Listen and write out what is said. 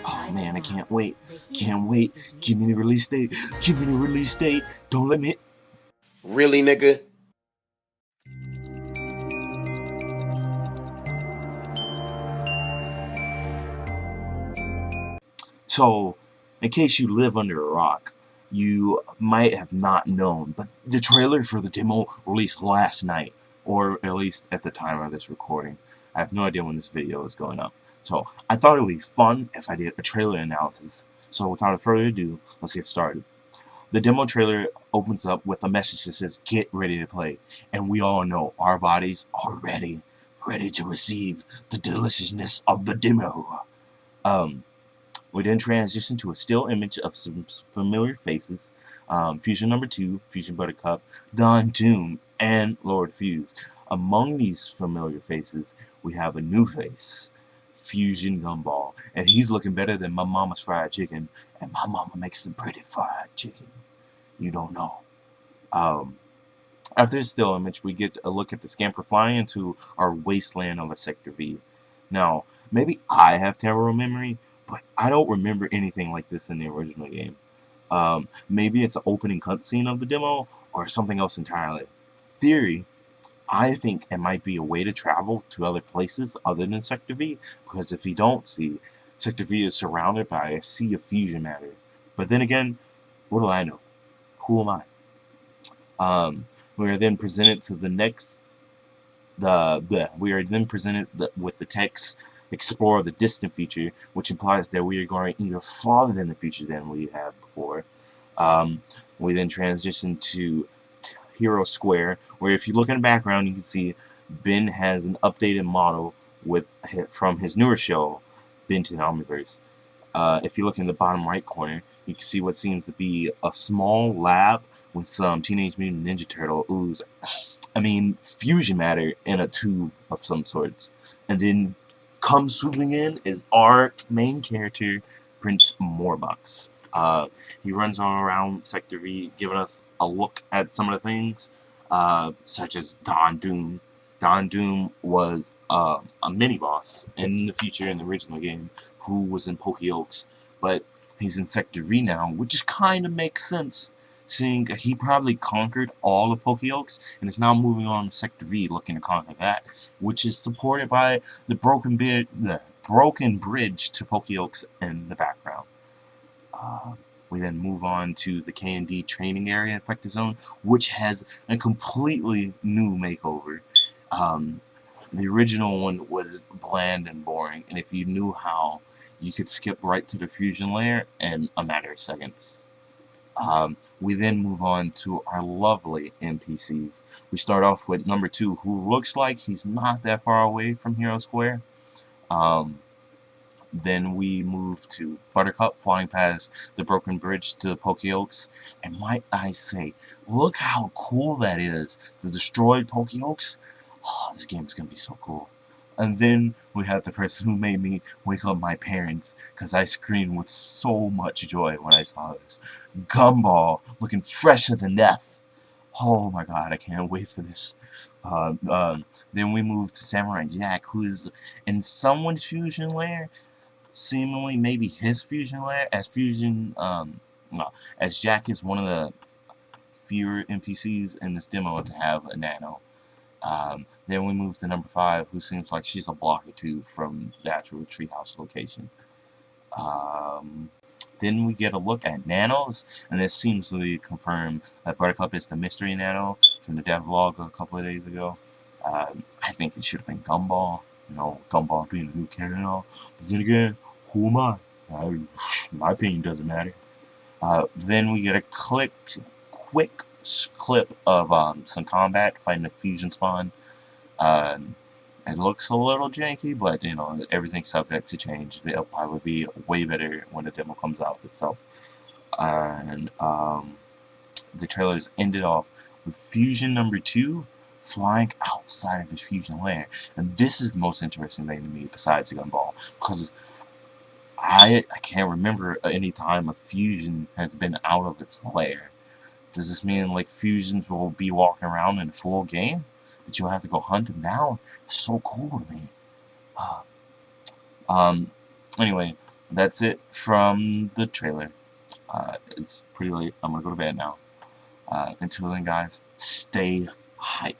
Oh man, I can't wait. Can't wait. Give me the release date. Give me the release date. Don't let me. Really, nigga? So, in case you live under a rock, you might have not known, but the trailer for the demo released last night, or at least at the time of this recording. I have no idea when this video is going up. So, I thought it would be fun if I did a trailer analysis. So, without further ado, let's get started. The demo trailer opens up with a message that says, "Get ready to play." And we all know our bodies are ready to receive the deliciousness of the demo. We then transition to a still image of some familiar faces, Fusion number 2, Fusion Buttercup, Don Doom, and Lord Fuse. Among these familiar faces, we have a new face, Fusion Gumball, and he's looking better than my mama's fried chicken, and my mama makes some pretty fried chicken. You don't know. After this still image, we get a look at the Scamper flying into our wasteland of a Sector V. Now, maybe I have terrible memory, but I don't remember anything like this in the original game. Maybe it's the opening cutscene of the demo, or something else entirely. Theory, I think it might be a way to travel to other places other than Sector V, because if you don't see, Sector V is surrounded by a sea of fusion matter. But then again, what do I know? Who am I? We are then presented to the next. We are then presented with the text "Explore the distant future," which implies that we are going either farther in the future than we have before. We then transition to Hero Square, where if you look in the background, you can see Ben has an updated model from his newer show, Benton Omniverse. If you look in the bottom right corner, you can see what seems to be a small lab with some Teenage Mutant Ninja Turtle ooze. Fusion matter in a tube of some sort. And then come swooping in is our main character, Prince Morbox. He runs all around Sector V, giving us a look at some of the things, such as Don Doom. Don Doom was a mini-boss in the future in the original game, who was in Pokeoaks, but he's in Sector V now, which kind of makes sense, seeing he probably conquered all of Pokeoaks, and is now moving on to Sector V looking to conquer that, which is supported by the broken bridge to Pokeoaks in the background. We then move on to the K&D training area in Infected Zone, which has a completely new makeover. The original one was bland and boring, and if you knew how, you could skip right to the fusion layer in a matter of seconds. We then move on to our lovely NPCs. We start off with number 2, who looks like he's not that far away from Hero Square. Then we move to Buttercup flying past the broken bridge to Pokeoaks. And might I say, look how cool that is. The destroyed Pokeoaks. Oh, this game is going to be so cool. And then we have the person who made me wake up my parents, because I screamed with so much joy when I saw this. Gumball, looking fresher than death. Oh my god, I can't wait for this. Then we move to Samurai Jack, who is in someone's fusion lair, seemingly maybe his fusion lair, as Jack is one of the fewer NPCs in this demo to have a nano. Then we move to number 5, who seems like she's a block or two from the actual treehouse location. Then we get a look at nanos, and this seems to confirm that Buttercup is the mystery nano from the devlog a couple of days ago. I think it should have been Gumball. Gumball being a new character. But then again, who am I? My opinion doesn't matter. Then we get a quick clip of some combat fighting the fusion spawn. It looks a little janky, but everything's subject to change. It'll probably be way better when the demo comes out itself. And the trailers ended off with Fusion number 2 flying outside of his fusion lair. And this is the most interesting thing to me besides the Gumball, because I can't remember any time a fusion has been out of its lair. Does this mean like fusions will be walking around in a full game? That you'll have to go hunt them down? It's so cool to me. Anyway, That's it from the trailer. It's pretty late. I'm gonna go to bed now. Until then, guys, stay hype.